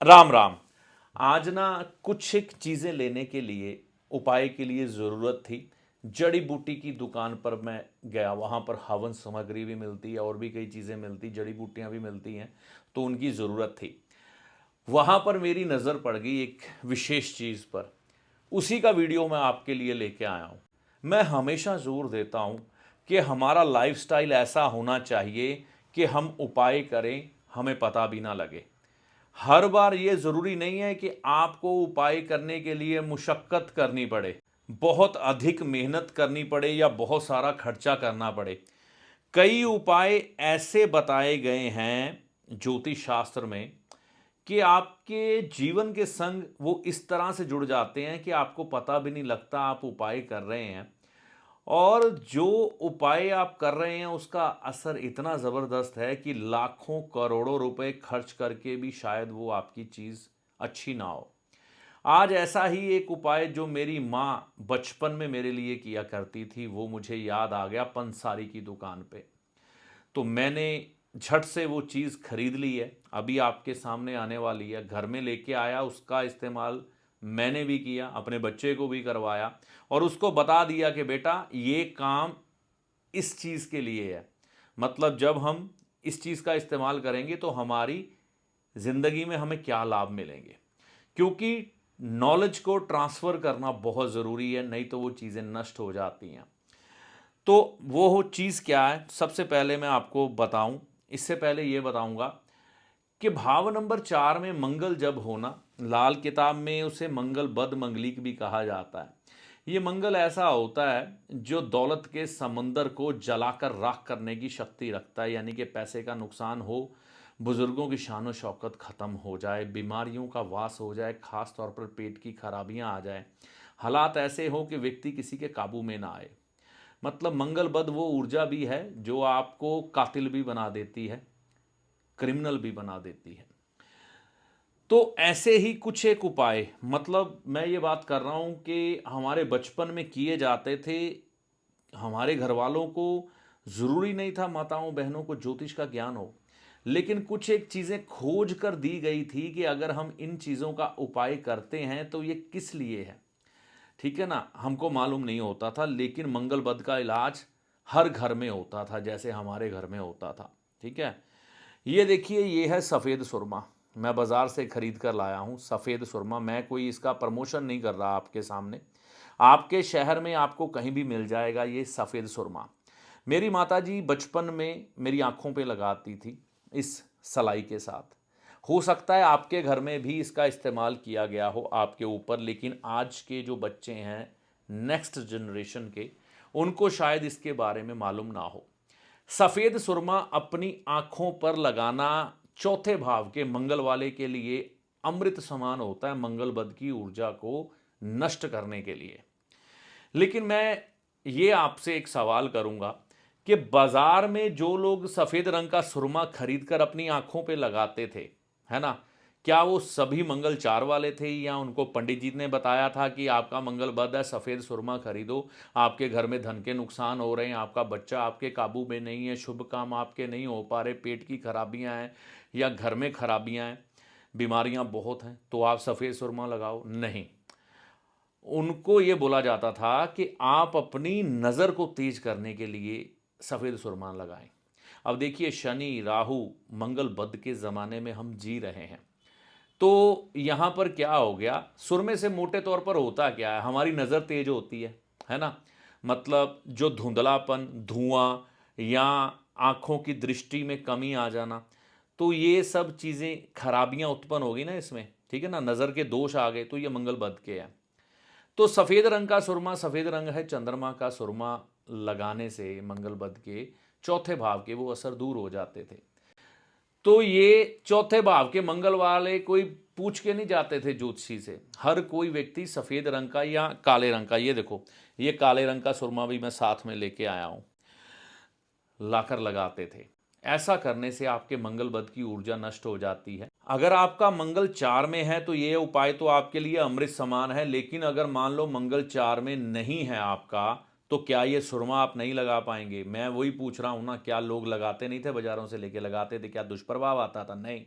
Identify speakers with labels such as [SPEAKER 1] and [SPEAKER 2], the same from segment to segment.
[SPEAKER 1] राम राम। आज ना कुछ एक चीज़ें लेने के लिए, उपाय के लिए ज़रूरत थी। जड़ी बूटी की दुकान पर मैं गया, वहाँ पर हवन सामग्री भी मिलती है और भी कई चीज़ें मिलती, जड़ी बूटियाँ भी मिलती हैं, तो उनकी ज़रूरत थी। वहाँ पर मेरी नज़र पड़ गई एक विशेष चीज़ पर। उसी का वीडियो मैं आपके लिए लेके आया हूँ। मैं हमेशा जोर देता हूँ कि हमारा लाइफस्टाइल ऐसा होना चाहिए कि हम उपाय करें, हमें पता भी ना लगे। हर बार ये ज़रूरी नहीं है कि आपको उपाय करने के लिए मुशक्क़त करनी पड़े, बहुत अधिक मेहनत करनी पड़े या बहुत सारा खर्चा करना पड़े। कई उपाय ऐसे बताए गए हैं ज्योतिष शास्त्र में कि आपके जीवन के संग वो इस तरह से जुड़ जाते हैं कि आपको पता भी नहीं लगता आप उपाय कर रहे हैं। और जो उपाय आप कर रहे हैं उसका असर इतना ज़बरदस्त है कि लाखों करोड़ों रुपए खर्च करके भी शायद वो आपकी चीज़ अच्छी ना हो। आज ऐसा ही एक उपाय जो मेरी माँ बचपन में मेरे लिए किया करती थी वो मुझे याद आ गया पंसारी की दुकान पे। तो मैंने झट से वो चीज़ खरीद ली है, अभी आपके सामने आने वाली है। घर में लेके आया, उसका इस्तेमाल मैंने भी किया, अपने बच्चे को भी करवाया और उसको बता दिया कि बेटा ये काम इस चीज़ के लिए है। मतलब जब हम इस चीज़ का इस्तेमाल करेंगे तो हमारी ज़िंदगी में हमें क्या लाभ मिलेंगे, क्योंकि नॉलेज को ट्रांसफ़र करना बहुत ज़रूरी है, नहीं तो वो चीज़ें नष्ट हो जाती हैं। तो वो चीज़ क्या है, सबसे पहले मैं आपको बताऊं, इससे पहले ये बताऊंगा कि भाव नंबर 4 में मंगल जब होना, लाल किताब में उसे मंगल बद मंगलिक भी कहा जाता है। ये मंगल ऐसा होता है जो दौलत के समंदर को जलाकर राख करने की शक्ति रखता है, यानी कि पैसे का नुकसान हो, बुजुर्गों की शान और शौकत खत्म हो जाए, बीमारियों का वास हो जाए, खास तौर पर पेट की खराबियां आ जाए, हालात ऐसे हो कि व्यक्ति किसी के काबू में ना आए। मतलब मंगल बद वो ऊर्जा भी है जो आपको कातिल भी बना देती है, क्रिमिनल भी बना देती है। तो ऐसे ही कुछ एक उपाय, मतलब मैं ये बात कर रहा हूँ कि हमारे बचपन में किए जाते थे। हमारे घर वालों को ज़रूरी नहीं था माताओं बहनों को ज्योतिष का ज्ञान हो, लेकिन कुछ एक चीज़ें खोज कर दी गई थी कि अगर हम इन चीज़ों का उपाय करते हैं तो ये किस लिए है। ठीक है ना, हमको मालूम नहीं होता था, लेकिन मंगल बद का इलाज हर घर में होता था, जैसे हमारे घर में होता था। ठीक है, ये देखिए, ये है सफ़ेद सुरमा। मैं बाज़ार से ख़रीद कर लाया हूँ सफ़ेद सुरमा। मैं कोई इसका प्रमोशन नहीं कर रहा आपके सामने। आपके शहर में आपको कहीं भी मिल जाएगा ये सफ़ेद सुरमा। मेरी माताजी बचपन में मेरी आँखों पे लगाती थी इस सलाई के साथ। हो सकता है आपके घर में भी इसका इस्तेमाल किया गया हो आपके ऊपर, लेकिन आज के जो बच्चे हैं नेक्स्ट जनरेशन के, उनको शायद इसके बारे में मालूम ना हो। सफ़ेद सुरमा अपनी आँखों पर लगाना चौथे भाव के मंगल वाले के लिए अमृत समान होता है, मंगल बद की ऊर्जा को नष्ट करने के लिए। लेकिन मैं ये आपसे एक सवाल करूंगा कि बाजार में जो लोग सफ़ेद रंग का सुरमा खरीद कर अपनी आंखों पे लगाते थे, है ना, क्या वो सभी मंगल चार वाले थे या उनको पंडित जी ने बताया था कि आपका मंगल बद है, सफ़ेद सुरमा खरीदो, आपके घर में धन के नुकसान हो रहे हैं, आपका बच्चा आपके काबू में नहीं है, शुभ काम आपके नहीं हो पा रहे, पेट की खराबियां हैं या घर में खराबियां हैं, बीमारियां बहुत हैं, तो आप सफ़ेद सुरमा लगाओ? नहीं, उनको ये बोला जाता था कि आप अपनी नज़र को तेज करने के लिए सफ़ेद सुरमा लगाएं। अब देखिए, शनि राहु मंगल बद के ज़माने में हम जी रहे हैं। तो यहाँ पर क्या हो गया, सुरमे से मोटे तौर पर होता क्या है, हमारी नज़र तेज होती है ना। मतलब जो धुंधलापन, धुआं या आँखों की दृष्टि में कमी आ जाना, तो ये सब चीज़ें खराबियाँ उत्पन्न होगी ना इसमें, ठीक है ना, नज़र के दोष आ गए, तो ये मंगल बद के हैं। तो सफ़ेद रंग का सुरमा, सफ़ेद रंग है चंद्रमा का, सुरमा लगाने से मंगल बद के चौथे भाव के वो असर दूर हो जाते थे। तो ये चौथे भाव के मंगल वाले कोई पूछ के नहीं जाते थे ज्योतिषी से, हर कोई व्यक्ति सफ़ेद रंग का या काले रंग का, ये देखो ये काले रंग का सुरमा भी मैं साथ में लेके आया हूँ, लाकर लगाते थे। ऐसा करने से आपके मंगल बद की ऊर्जा नष्ट हो जाती है। अगर आपका मंगल 4 में है तो ये उपाय तो आपके लिए अमृत समान है, लेकिन अगर मान लो मंगल 4 में नहीं है आपका, तो क्या ये सुरमा आप नहीं लगा पाएंगे? मैं वही पूछ रहा हूँ ना, क्या लोग लगाते नहीं थे, बाजारों से लेके लगाते थे, क्या दुष्प्रभाव आता था? नहीं।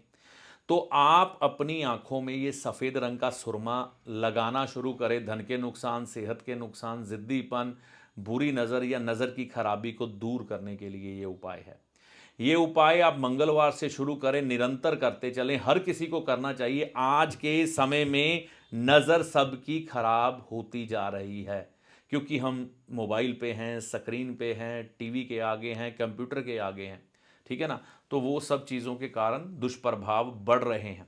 [SPEAKER 1] तो आप अपनी आंखों में ये सफ़ेद रंग का सुरमा लगाना शुरू करें। धन के नुकसान, सेहत के नुकसान, ज़िद्दीपन, बुरी नज़र या नज़र की खराबी को दूर करने के लिए ये उपाय है। ये उपाय आप मंगलवार से शुरू करें, निरंतर करते चलें, हर किसी को करना चाहिए। आज के समय में नज़र सबकी खराब होती जा रही है, क्योंकि हम मोबाइल पे हैं, स्क्रीन पे हैं, टीवी के आगे हैं, कंप्यूटर के आगे हैं, ठीक है ना। तो वो सब चीज़ों के कारण दुष्प्रभाव बढ़ रहे हैं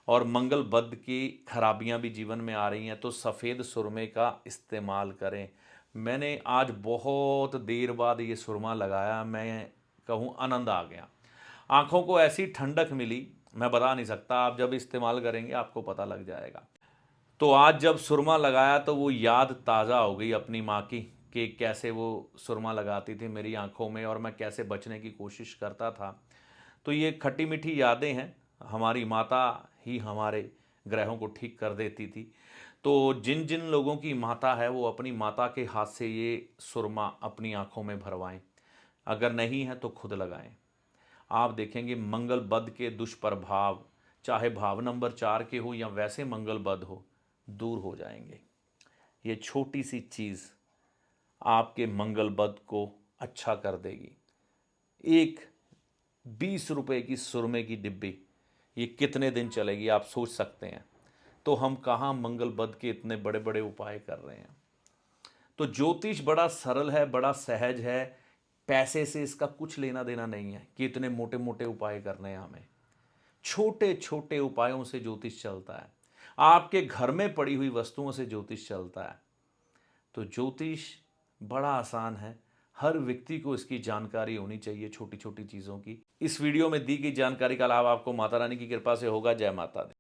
[SPEAKER 1] और मंगल बद की खराबियां भी जीवन में आ रही हैं। तो सफ़ेद सुरमे का इस्तेमाल करें। मैंने आज बहुत देर बाद ये सुरमा लगाया, मैं कहूँ आनंद आ गया। आंखों को ऐसी ठंडक मिली, मैं बता नहीं सकता। आप जब इस्तेमाल करेंगे आपको पता लग जाएगा। तो आज जब सुरमा लगाया तो वो याद ताज़ा हो गई अपनी माँ की, कि कैसे वो सुरमा लगाती थी मेरी आंखों में और मैं कैसे बचने की कोशिश करता था। तो ये खट्टी मीठी यादें हैं। हमारी माता ही हमारे ग्रहों को ठीक कर देती थी। तो जिन जिन लोगों की माता है वो अपनी माता के हाथ से ये सुरमा अपनी आंखों में भरवाएं। अगर नहीं है तो खुद लगाएं। आप देखेंगे मंगल बद के दुष्प्रभाव, चाहे भाव नंबर 4 के हो या वैसे मंगल बद हो, दूर हो जाएंगे। ये छोटी सी चीज़ आपके मंगल बद को अच्छा कर देगी। एक 20 रुपए की सुरमे की डिब्बी, ये कितने दिन चलेगी आप सोच सकते हैं। तो हम कहाँ मंगल बद के इतने बड़े बड़े उपाय कर रहे हैं। तो ज्योतिष बड़ा सरल है, बड़ा सहज है। पैसे से इसका कुछ लेना देना नहीं है कि इतने मोटे मोटे उपाय करने हैं हमें। छोटे छोटे उपायों से ज्योतिष चलता है। आपके घर में पड़ी हुई वस्तुओं से ज्योतिष चलता है। तो ज्योतिष बड़ा आसान है। हर व्यक्ति को इसकी जानकारी होनी चाहिए, छोटी छोटी चीज़ों की। इस वीडियो में दी गई जानकारी का लाभ आपको माता रानी की कृपा से होगा। जय माता दी।